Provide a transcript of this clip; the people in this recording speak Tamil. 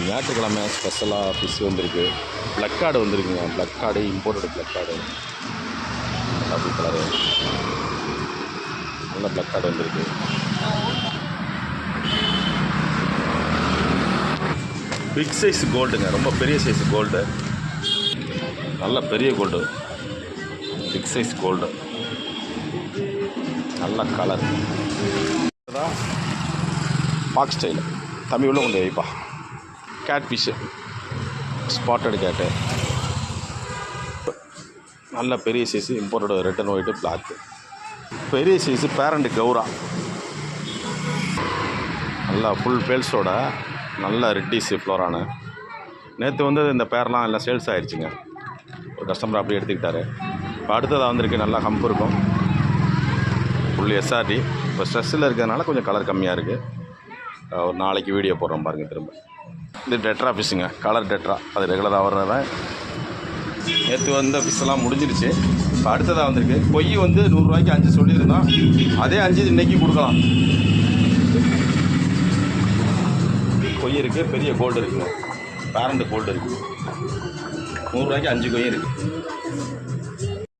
ஞாயிற்றுக்கிழமை ஸ்பெஷலாக ஃபிஷ் வந்திருக்கு. பிளக் கார்டு வந்துருக்குங்க. Black card imported black card double colour நல்ல பிளக் கார்டு வந்திருக்கு. பிக் சைஸ் கோல்டுங்க, ரொம்ப பெரிய சைஸ் கோல்டு, நல்ல பெரிய கோல்டு, பிக் சைஸ் கோல்டு, நல்ல கலர். பாக் ஸ்டைலு தம்பி உள்ள கொண்டு வைப்பா. கேட் ஃபிஷ்ஷு, ஸ்பாட்டட் கேட்டு, நல்ல பெரிய size imported red and white block. பெரிய சைஸு பேரண்ட் கௌரா, நல்லா ஃபுல் பேல்ஸோட நல்ல ரெட்டிஸு ஃப்ளோரானு. நேற்று வந்து இந்த பேர்லாம் எல்லாம் சேல்ஸ் ஆகிடுச்சிங்க. ஒரு கஸ்டமர் அப்படியே எடுத்துக்கிட்டாரு. இப்போ அடுத்ததாக வந்திருக்கு. நல்லா ஹம்ப் இருக்கும், ஃபுல் எஸ்ஆர்டி. இப்போ ஸ்ட்ரெஸ்ஸில் இருக்கிறதுனால கொஞ்சம் கலர் கம்மியாக இருக்குது. ஒரு நாளைக்கு வீடியோ போடுறோம் பாருங்கள். திரும்ப இது டெட்ரா ஃபிஷ்ஷுங்க, கலர் டெட்ரா. அது ரெகுலராக வர்றதான். நேற்று வந்த ஃபிஷ்ஷெல்லாம் முடிஞ்சிருச்சு. இப்போ அடுத்ததாக வந்திருக்கு. பொய் வந்து 100 ரூபாய்க்கு 5 சொல்லியிருந்தோம். அதே 5 இன்றைக்கி கொடுக்கலாம். கொய் இருக்குது, பெரிய கோல்டு இருக்குங்க, பேரண்ட் கோல்டு இருக்குது. 100 ரூபாய்க்கு 5 கொய் இருக்குது.